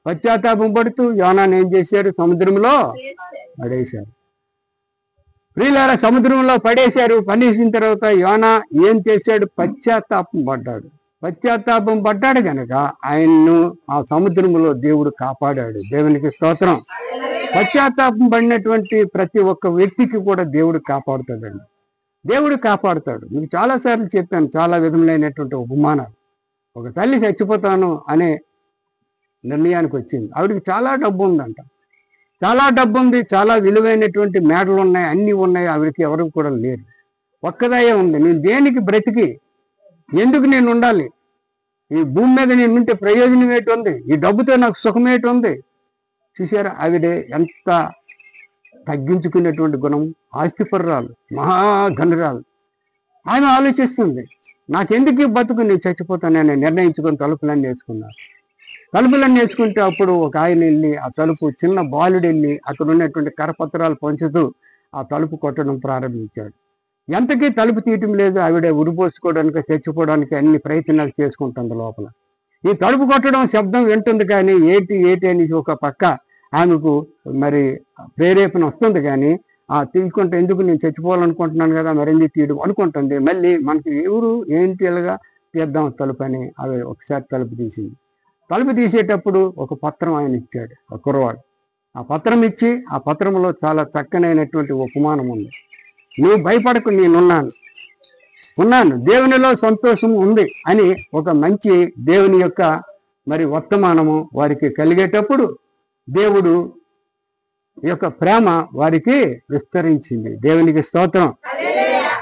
పశ్చాత్తాపం పడుతూ యోనాను ఏం చేశారు? సముద్రంలో పడేశారు. ప్రియులారా, సముద్రంలో పడేశారు. పడేసిన తర్వాత యోనా ఏం చేశాడు? పశ్చాత్తాపం పడ్డాడు. పశ్చాత్తాపం పడ్డాడు కనుక ఆయన్ను ఆ సముద్రంలో దేవుడు కాపాడాడు. దేవునికి స్తోత్రం. పశ్చాత్తాపం పడినటువంటి ప్రతి ఒక్క వ్యక్తికి కూడా దేవుడు కాపాడుతాడండి. దేవుడు కాపాడుతాడు. మీకు చాలాసార్లు చెప్పాను, చాలా విధములైనటువంటి ఉపమానాలు. ఒక తల్లి చచ్చిపోతాను అనే నిర్ణయానికి వచ్చింది. ఆవిడికి చాలా డబ్బు ఉందంట, చాలా డబ్బు ఉంది, చాలా విలువైనటువంటి మేడలు ఉన్నాయి, అన్నీ ఉన్నాయి. ఆవిడకి ఎవరు కూడా లేరు, ఒక్కదాయే ఉంది. నేను దేనికి బ్రతికి, ఎందుకు నేను ఉండాలి? ఈ భూమి మీద నేను ఉంటే ప్రయోజనం ఏంటి ఉంది? ఈ డబ్బుతో నాకు సుఖం ఏంటి ఉంది? చూసారా, ఆవిడ ఎంత తగ్గించుకునేటువంటి గుణం, ఆస్తిపరురాలు, మహాఘనురాలు. ఆమె ఆలోచిస్తుంది, నాకెందుకు బతుకు, నేను చచ్చిపోతానని నిర్ణయించుకొని తలుపులన్నీ వేసుకున్నారు. తలుపులన్నీ వేసుకుంటే అప్పుడు ఒక ఆయన వెళ్ళి ఆ తలుపు, చిన్న బాలుడు వెళ్ళి అక్కడ ఉన్నటువంటి కరపత్రాలు పంచుతూ ఆ తలుపు కొట్టడం ప్రారంభించాడు. ఎంతకీ తలుపు తీయటం లేదు. ఆవిడ ఉరిపోసుకోవడానికి, చచ్చిపోవడానికి అన్ని ప్రయత్నాలు చేసుకుంటుంది లోపల. ఈ తలుపు కొట్టడం శబ్దం వింటుంది కానీ ఏటి ఏటి అని ఒక పక్క ఆమెకు మరి ప్రేరేపణ వస్తుంది. కానీ ఆ తీసుకుంటే ఎందుకు, నేను చచ్చిపోవాలనుకుంటున్నాను కదా, మరెందుకు తీయడం అనుకుంటుంది. మళ్ళీ మనకి ఎవరు ఏంటి ఇలాగా తీద్దాం తలుపు అని అవి ఒకసారి తలుపు తీసింది. తలుపు తీసేటప్పుడు ఒక పత్రం ఆయన ఇచ్చాడు, ఒక కుర్రవాడు. ఆ పత్రం ఇచ్చి ఆ పత్రంలో చాలా చక్కనైనటువంటి ఉపమానం ఉంది. నువ్వు భయపడకు, నేనున్నాను, దేవునిలో సంతోషం ఉంది అని ఒక మంచి దేవుని యొక్క మరి వర్తమానము వారికి కలిగేటప్పుడు దేవుడు యొక్క ప్రేమ వారికి విస్తరించింది. దేవునికి స్తోత్రం.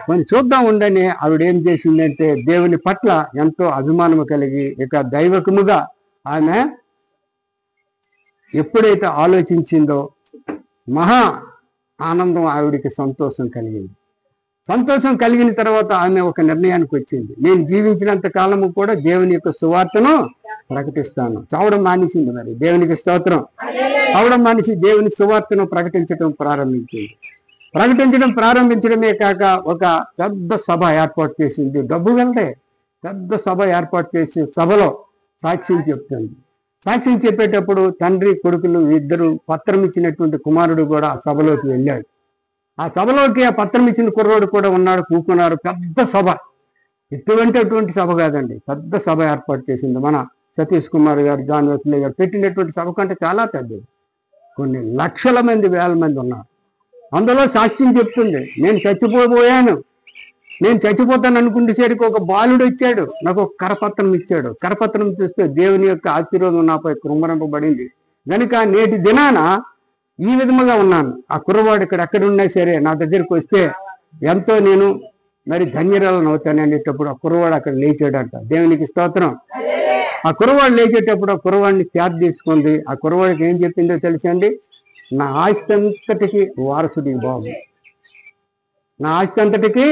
మనం చూద్దాం ఉండని ఆవిడ ఏం చేసిందంటే దేవుని పట్ల ఎంతో అభిమానము కలిగి ఇక దైవకముగా ఆమె ఎప్పుడైతే ఆలోచించిందో మహా ఆనందం, ఆవిడికి సంతోషం కలిగింది. సంతోషం కలిగిన తర్వాత ఆమె ఒక నిర్ణయానికి వచ్చింది, నేను జీవించినంత కాలము కూడా దేవుని యొక్క సువార్తను ప్రకటిస్తాను. చావడం మానేసింది. మరి దేవునికి స్తోత్రం. చావడం మానేసి దేవుని సువార్తను ప్రకటించడం ప్రారంభించింది. ప్రకటించడం ప్రారంభించడమే కాక ఒక పెద్ద సభ ఏర్పాటు చేసింది. డబ్బు వెళ్తే పెద్ద సభ ఏర్పాటు చేసి సభలో సాక్ష్యం చెప్తుంది. సాక్ష్యం చెప్పేటప్పుడు తండ్రి కొడుకులు ఇద్దరు, పత్రం ఇచ్చినటువంటి కుమారుడు కూడా ఆ సభలోకి వెళ్ళాడు. ఆ సభలోకి ఆ పత్రం ఇచ్చిన కుర్రోడు కూడా ఉన్నాడు, కూకున్నారు. పెద్ద సభ, ఇటువంటిటువంటి సభ కాదండి, పెద్ద సభ ఏర్పాటు చేసింది. మన సతీష్ కుమార్ గారు, జాన్ వెస్లీ గారు పెట్టినటువంటి సభ కంటే చాలా పెద్దది. కొన్ని లక్షల మంది, వేల మంది ఉన్నారు. అందులో సాక్ష్యం చెప్తుంది, నేను చచ్చిపోబోయాను, నేను చచ్చిపోతాను అనుకునేసరికి ఒక బాలుడు వచ్చాడు, నాకు ఒక కరపత్రం ఇచ్చాడు. కరపత్రం చూస్తే దేవుని యొక్క ఆశీర్వాదం నాపై కుమ్మరింపబడింది కనుక నేటి దినాన ఈ విధముగా ఉన్నాను. ఆ కుర్రవాడు ఎక్కడున్నా సరే నా దగ్గరికి వస్తే ఎంతో నేను మరి ధన్యరాలను అవుతాను అనేటప్పుడు ఆ కుర్రవాడు అక్కడ లేచాడంట. దేవునికి స్తోత్రం. ఆ కుర్రవాడు లేచేటప్పుడు ఆ కుర్రవాడిని చేత తీసుకుంది. ఆ కుర్రవాడికి ఏం చెప్పిందో తెలుసండి, నా ఆస్తి అంతటికి వారసుడి బాబు, నా ఆస్తి అంతటికి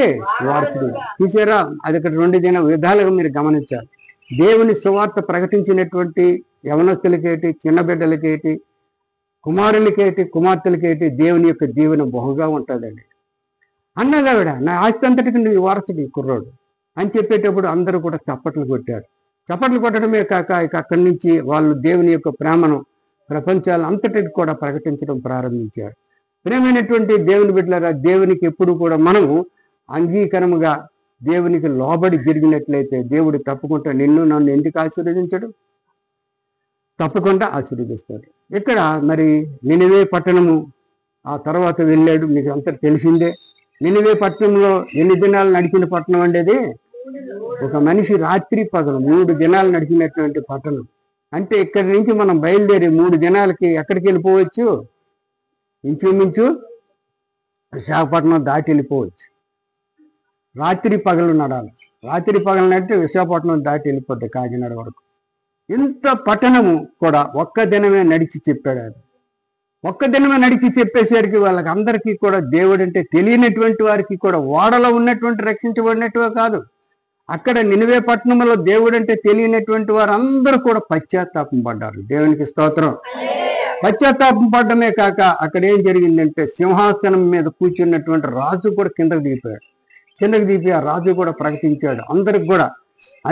వారసుడు. చూసారా, అది ఇక్కడ రెండు విధాలుగా మీరు గమనించాలి. దేవుని సువార్త ప్రకటించినటువంటి యవనస్తులకేటి, చిన్న బిడ్డలకేటి, కుమారులకేటి, కుమార్తెలకేటి దేవుని యొక్క దీవెన బహుగా ఉంటుందండి. అన్నది ఆవిడ, నా ఆస్తి అంతటికి నీ వారసుడు ఈ కుర్రోడు అని చెప్పేటప్పుడు అందరూ కూడా చప్పట్లు కొట్టారు. చప్పట్లు కొట్టడమే కాక ఇక అక్కడి నుంచి వాళ్ళు దేవుని యొక్క ప్రేమను ప్రపంచాలు అంతటికి కూడా ప్రకటించడం ప్రారంభించారు. ప్రేమైనటువంటి దేవుని బిడ్డలారా, దేవునికి ఎప్పుడు కూడా మనము అంగీకారముగా దేవునికి లోబడి జరిగినట్లయితే దేవుడు తప్పకుండా నిన్ను నన్ను ఎందుకు ఆశీర్వదించడు? తప్పకుండా ఆశీర్వదిస్తాడు. ఇక్కడ మరి నినివే పట్టణము ఆ తర్వాత వెళ్ళాడు, మీకు అంతా తెలిసిందే. నినివే పట్టణంలో ఎన్ని దినాలు నడిచిన పట్టణం అండేది? ఒక మనిషి రాత్రి పగలు 3 దినాలు నడిచినటువంటి పట్టణం. అంటే ఇక్కడి నుంచి మనం బయలుదేరి 3 దినాలకి ఎక్కడికి వెళ్ళిపోవచ్చు? ఇంచుమించు విశాఖపట్నం దాటి వెళ్ళిపోవచ్చు. రాత్రి పగలు నడాలి. రాత్రి పగలు నడితే విశాఖపట్నం దాటి వెళ్ళిపోద్ది కాకినాడ వరకు. ఇంత పట్టణము కూడా ఒక్క దినమే నడిచి చెప్పాడు. అది ఒక్క దినమే నడిచి చెప్పేసరికి వాళ్ళకి అందరికీ కూడా దేవుడు అంటే తెలియనటువంటి వారికి కూడా ఓడలో ఉన్నటువంటి రక్షించబడినట్టుగా కాదు, అక్కడ నినివే పట్టణంలో దేవుడు అంటే తెలియనటువంటి వారు అందరూ కూడా పశ్చాత్తాపం పడ్డారు. దేవునికి స్తోత్రం. పశ్చాత్తాపం పడడమే కాక అక్కడ ఏం జరిగిందంటే సింహాసనం మీద కూర్చున్నటువంటి రాజు కూడా కిందకు దిగిపోయాడు. కిందకు దిగి ఆ రాజు కూడా ప్రకటించాడు అందరికి కూడా,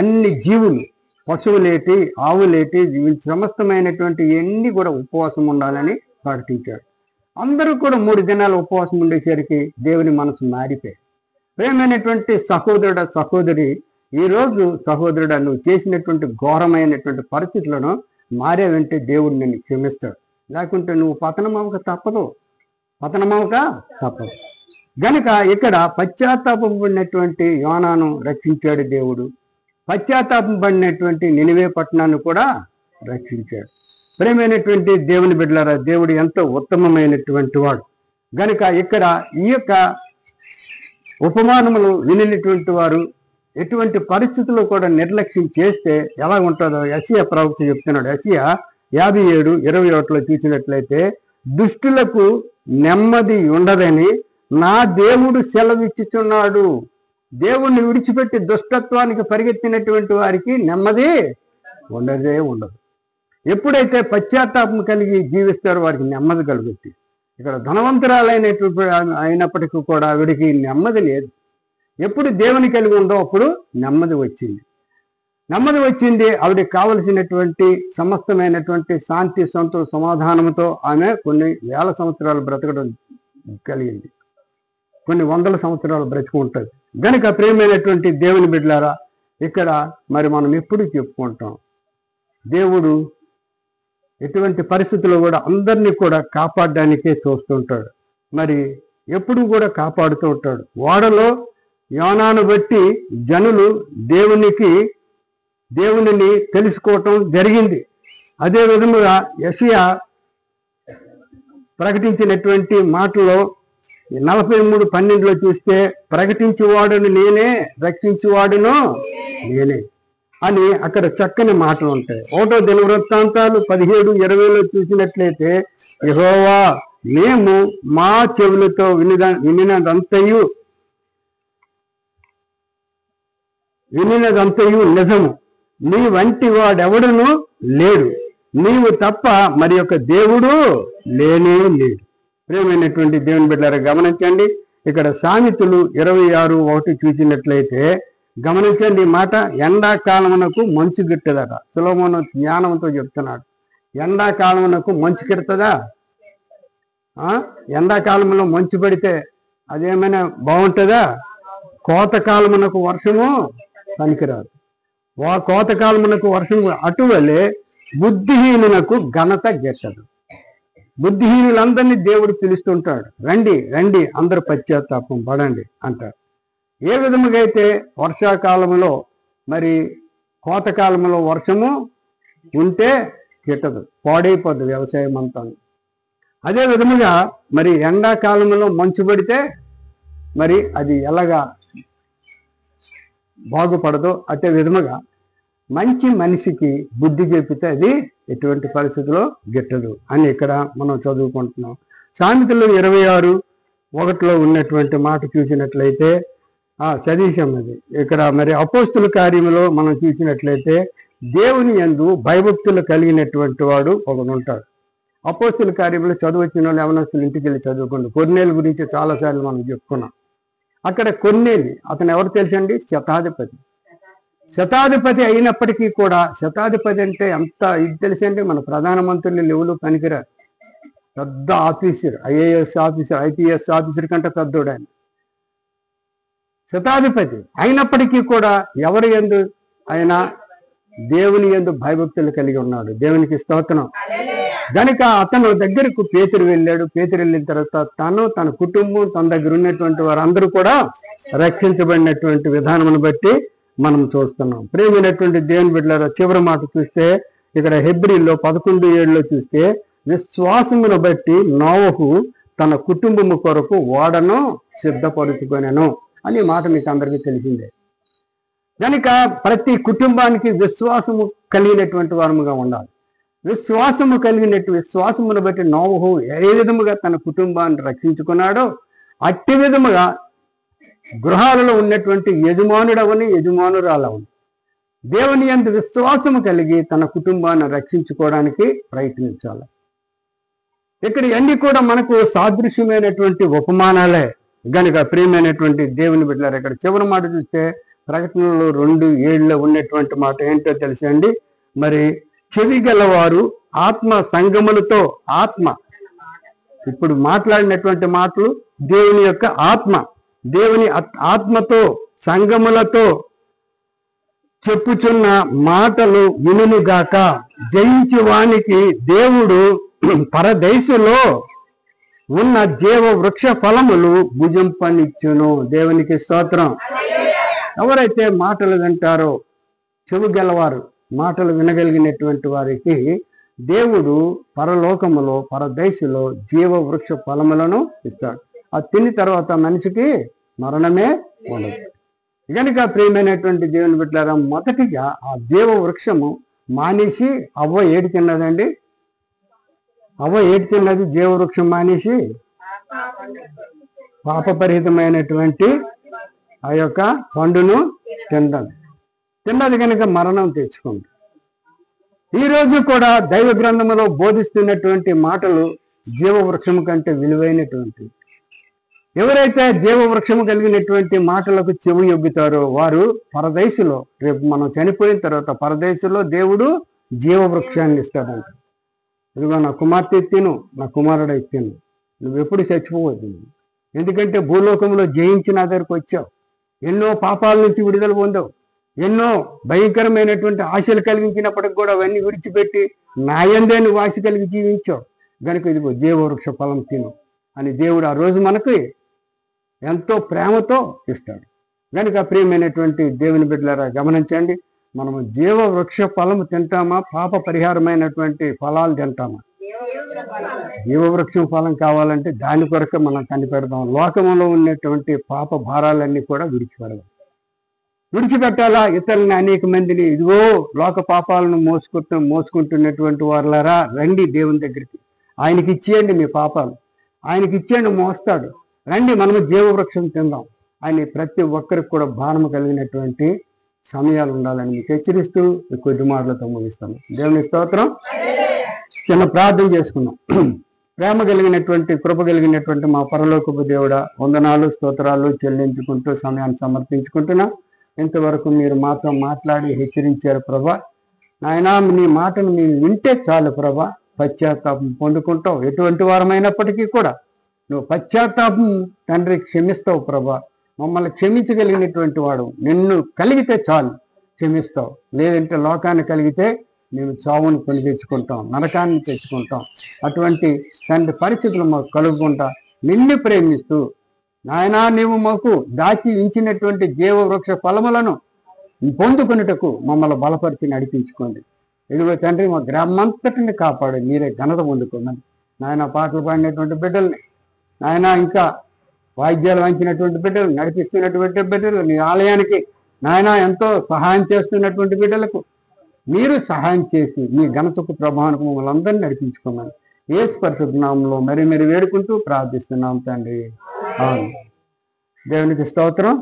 అన్ని జీవులు, పశువులేటి, ఆవులేటి, సమస్తమైనటువంటి ఎన్ని కూడా ఉపవాసం ఉండాలని ప్రకటించాడు. అందరూ కూడా 3 దినాలు ఉపవాసం ఉండేసరికి దేవుని మనసు మారిపోయి, ప్రేమైనటువంటి సహోదరుడ సహోదరి, ఈరోజు సహోదరుడు నువ్వు చేసినటువంటి ఘోరమైనటువంటి పరిస్థితులను మారేవంటే దేవుడు నిన్ను క్షమిస్తాడు. లేకుంటే నువ్వు పతనమవక తప్పదు. గనుక ఇక్కడ పశ్చాత్తాపం పడినటువంటి యోనాను రక్షించాడు దేవుడు. పశ్చాత్తాపం పడినటువంటి నినివే పట్టణాన్ని కూడా రక్షించాడు. ప్రేమైనటువంటి దేవుని బిడ్డలారా, దేవుడు ఎంతో ఉత్తమమైనటువంటి వాడు. గనుక ఇక్కడ ఈ యొక్క ఉపమానములు వినినటువంటి వారు ఎటువంటి పరిస్థితుల్లో కూడా నిర్లక్ష్యం చేస్తే ఎలా ఉంటుందో యెషయా ప్రవక్త చెప్తున్నాడు. యెషయా 57:21 చూసినట్లయితే, దుష్టులకు నెమ్మది ఉండదని నా దేవుడు సెలవిచ్చుచున్నాడు. దేవుణ్ణి విడిచిపెట్టి దుష్టత్వానికి పరిగెత్తినటువంటి వారికి నెమ్మది ఉండదు. ఎప్పుడైతే పశ్చాత్తాపం కలిగి జీవిస్తారో వారికి నెమ్మది కలుగుతుంది. ఇక్కడ ధనవంతురాలైనటువంటి అయినప్పటికీ కూడా ఆవిడికి నెమ్మది లేదు. ఎప్పుడు దేవుని కలిగి ఉందో అప్పుడు నెమ్మది వచ్చింది. ఆవిడకి కావలసినటువంటి సమస్తమైనటువంటి శాంతి, సంతోష, సమాధానంతో ఆమె కొన్ని వేల సంవత్సరాలు బ్రతకడం కలిగింది. కొన్ని వందల సంవత్సరాలు బ్రతుకుంటుంది. గనుక ప్రియమైనటువంటి దేవుని బిడ్డలారా, ఇక్కడ మరి మనం ఎప్పుడు చెప్పుకుంటాం, దేవుడు ఎటువంటి పరిస్థితుల్లో కూడా అందరినీ కూడా కాపాడడానికే చూస్తుంటాడు. మరి ఎప్పుడు కూడా కాపాడుతూ ఉంటాడు. ఓడలో యోనాను బట్టి జనులు దేవునిని తెలుసుకోవటం జరిగింది. అదే విధముగా యెషయా ప్రకటించినటువంటి మాటలో 43:12 చూస్తే, ప్రకటించువాడును నేనే, రక్షించువాడును నేనే అని అక్కడ చక్కని మాటలు ఉంటాయి. 1 దినవృత్తాంతాలు 17:20 చూసినట్లయితే, యెహోవా మేము మా చెవులతో వినినదంతయు నిజము, నీ వంటి వాడెవడును లేడు, నీవు తప్ప మరి యొక్క దేవుడు లేనే లేడు. ప్రియమైనటువంటి దేవుని బిడ్డలారా, గమనించండి. ఇక్కడ సామెతలు 26:1 చూసినట్లయితే గమనించండి ఈ మాట, ఎండాకాలమునకు మంచు గిట్టదట. సొలొమోను జ్ఞానంతో చెప్తున్నాడు. ఎండాకాలమునకు మంచు గిట్టదా? ఎండాకాలంలో మంచు పడితే అదేమైనా బాగుంటుందా? కోతకాలమునకు వర్షము పనికిరాదు. కోతకాలమునకు వర్షం అటువలే బుద్ధిహీనునకు ఘనత గిట్టదు. బుద్ధిహీనులందరినీ దేవుడు పిలుస్తుంటాడు, రండి రండి అందరూ పశ్చాత్తాపం పడండి అంటాడు. ఏ విధముగా అయితే వర్షాకాలంలో మరి కోతకాలంలో వర్షము ఉంటే గిట్టదు, పాడైపోద్ది వ్యవసాయం అంతా. అదే విధముగా మరి ఎండాకాలంలో మంచు పడితే మరి అది ఎలాగా బాగుపడదో అదే విధముగా మంచి మనిషికి బుద్ధి చెప్పితే అది ఎటువంటి పరిస్థితిలో గిట్టదు అని ఇక్కడ మనం చదువుకుంటున్నాం. సామెతలు 26:1 ఉన్నటువంటి మాట చూసినట్లయితే చదివేశాం. అది ఇక్కడ మరి అపోస్తుల కార్యములో మనం చూసినట్లయితే దేవుని యందు భయభక్తులు కలిగినటువంటి వాడు ఒకడు ఉంటాడు. అపోస్తుల కార్యములు చదువుచ్చిన వాళ్ళు యవనస్తులు ఇంటికి వెళ్ళి చదువుకోండి. కొర్నేలు గురించి చాలాసార్లు మనం చెప్పుకున్నాం. అక్కడ కొర్నేలి అతను ఎవరు తెలుసండి? శతాధిపతి అయినప్పటికీ కూడా, శతాధిపతి అంటే ఎంత ఇది తెలుసండి, మన ప్రధానమంత్రులు లెవెలు పనికిరారు. పెద్ద officer, IAS officer, IPS officer కంటే పెద్దోడు ఆయన. శతాధిపతి అయినప్పటికీ కూడా ఎవరి యందు ఆయన దేవుని యందు భయభక్తులు కలిగి ఉన్నాడు. దేవునికి స్తోత్రం. కనుక అతను దగ్గరకు పేతురు వెళ్ళాడు. పేతురు వెళ్ళిన తర్వాత తన కుటుంబం, తన దగ్గర ఉన్నటువంటి వారందరూ కూడా రక్షించబడినటువంటి విధానమును బట్టి మనం చూస్తున్నాం. ప్రేమైనటువంటి దేవుని బిడ్డలారా, చివరి మాట చూస్తే ఇక్కడ హెబ్రీల్లో 11:7 చూస్తే, విశ్వాసమును బట్టి నోవహు తన కుటుంబము కొరకు ఓడను సిద్ధపరుచుకొనెను అని మాట మీకు అందరికీ తెలిసిందే. కనుక ప్రతి కుటుంబానికి విశ్వాసము కలిగినటువంటి వారముగా ఉండాలి. విశ్వాసమును బట్టి నోవహు ఏ విధముగా తన కుటుంబాన్ని రక్షించుకున్నాడో అట్టి విధముగా గృహాలలో ఉన్నటువంటి యజమానుడవని యజమానురాలవని దేవుని యందు విశ్వాసము కలిగి తన కుటుంబాన్ని రక్షించుకోవడానికి ప్రయత్నించాలి. ఇక్కడ అన్ని కూడా మనకు సాదృశ్యమైనటువంటి ఉపమానాలే గనుక ప్రియమైనటువంటి దేవుని బిడ్డలారు. ఇక్కడ చివరి మాట చూస్తే ప్రకటనలో 2:7 ఉన్నటువంటి మాట ఏంటో తెలుసండి. మరి చెవి గలవారు ఆత్మ సంగములతో, ఆత్మ ఇప్పుడు మాట్లాడినటువంటి మాటలు దేవుని యొక్క ఆత్మ, దేవుని ఆత్మతో సంగములతో చెప్పుచున్న మాటలు వినుగాక. జయించు వానికి దేవుడు పరదేశులో ఉన్న జీవ వృక్ష ఫలములు భుజింపనిచ్చును. దేవునికి స్తోత్రం. ఎవరైతే మాటలు వింటారో, చెవి గలవారు, మాటలు వినగలిగినటువంటి వారికి దేవుడు పరలోకములో, పరదేశులో జీవ వృక్ష ఫలములను ఇస్తాడు. అది తిని తర్వాత మనిషికి మరణమే ఉండదు. కనుక ప్రియమైనటువంటి దేవుని బిడ్డలారా, మొదటిగా ఆ జీవ వృక్షము మానేసి అవ్వ ఏడు తిన్నదండి. అవ్వ ఏడు తిన్నది జీవ వృక్షం మానేసి పాపపరిహితమైనటువంటి ఆ యొక్క పండును తిన్నది కనుక మరణం తెచ్చుకుంది. ఈరోజు కూడా దైవ గ్రంథంలో బోధిస్తున్నటువంటి మాటలు జీవవృక్షము కంటే విలువైనటువంటి. ఎవరైతే జీవవృక్షము కలిగినటువంటి మాటలకు చెవి యొగ్గుతారో వారు పరదేశులో, రేపు మనం చనిపోయిన తర్వాత పరదేశులో దేవుడు జీవవృక్షాన్ని ఇస్తాడంట. ఇదిగో నా కుమార్తె తిను, నా కుమారుడు తిను, నువ్వు ఎప్పుడు చచ్చిపోవద్దు. ఎందుకంటే భూలోకంలో జయించి నా దగ్గరకు వచ్చావు, ఎన్నో పాపాల నుంచి విడుదల పొందావు, ఎన్నో భయంకరమైనటువంటి ఆశలు కలిగించినప్పటికి కూడా అవన్నీ విడిచిపెట్టి నా యందే నువ్వు ఆశ కలిగి జీవించావు కనుక ఇదిగో జీవవృక్ష ఫలం తిను అని దేవుడు ఆ రోజు మనకి ఎంతో ప్రేమతో ఇస్తాడు. కనుక ప్రియమైనటువంటి దేవుని బిడ్డలారా గమనించండి, మనము జీవవృక్ష ఫలము తింటామా, పాప పరిహారమైనటువంటి ఫలాలు తింటామా? జీవవృక్షం ఫలం కావాలంటే దాని కొరకు మనం కనిపెడదాం. లోకంలో ఉన్నటువంటి పాప భారాలన్నీ కూడా విడిచిపెట్టాలా. ఇతరులని అనేక మందిని ఇదిగో లోక పాపాలను మోసుకుంటున్నటువంటి వారులారా రండి దేవుని దగ్గరికి, ఆయనకి ఇచ్చేయండి మీ పాపాలు, ఆయనకి ఇచ్చేయండి, మోస్తాడు. రండి మనము జీవవృక్షం తిందాం అని ప్రతి ఒక్కరికి కూడా భారము కలిగినటువంటి సమయాలు ఉండాలని మీకు హెచ్చరిస్తూ ఈ కొద్ది మాటలతో ముగిస్తాను. దేవుని స్తోత్రం. చిన్న ప్రార్థన చేసుకున్నాం. ప్రేమ కలిగినటువంటి, కృప కలిగినటువంటి మా పరలోకపు దేవుడా, వందనాలు స్తోత్రాలు చెల్లించుకుంటూ సమయాన్ని సమర్పించుకుంటున్నా. ఇంతవరకు మీరు మాతో మాట్లాడి హెచ్చరించారు ప్రభా. నాయనా నీ మాటను మీరు వింటే చాలు ప్రభా, పశ్చాత్తాపం పొందుకుంటావు. ఎటువంటి వారమైనప్పటికీ కూడా నువ్వు పశ్చాత్తాపం తండ్రి క్షమిస్తావు ప్రభా. మమ్మల్ని క్షమించగలిగినటువంటి వాడు, నిన్ను కలిగితే చాలు క్షమిస్తావు. లేదంటే లోకాన్ని కలిగితే మేము చావుని కొని తెచ్చుకుంటాం, నరకాన్ని తెచ్చుకుంటాం. అటువంటి తండ్రి పరిస్థితులు మాకు కలుగుకుంటా నిన్ను ప్రేమిస్తూ నాయనా నీవు మాకు దాచి ఉంచినటువంటి జీవవృక్ష ఫలములను పొందుకున్నటకు మమ్మల్ని బలపరిచి నడిపించుకోండి. ఇదిగో తండ్రి మా గ్రామంతటిని కాపాడు, మీరే ఘనత పొందుకోమని. నాయన పాటలు పాడినటువంటి బిడ్డల్ని, నాయన ఇంకా వాయిద్యాలు వంచినటువంటి బిడ్డలు, నడిపిస్తున్నటువంటి బిడ్డలు, నీ ఆలయానికి నాయన ఎంతో సహాయం చేస్తున్నటువంటి బిడ్డలకు మీరు సహాయం చేసి మీ ఘనతకు ప్రభావానికి మమ్మల్ని అందరినీ నడిపించుకోమని యేసు పరిశుద్ధ నామములో మరి వేడుకుంటూ ప్రార్థిస్తున్నాం తండ్రి. దేవునికి స్తోత్రం.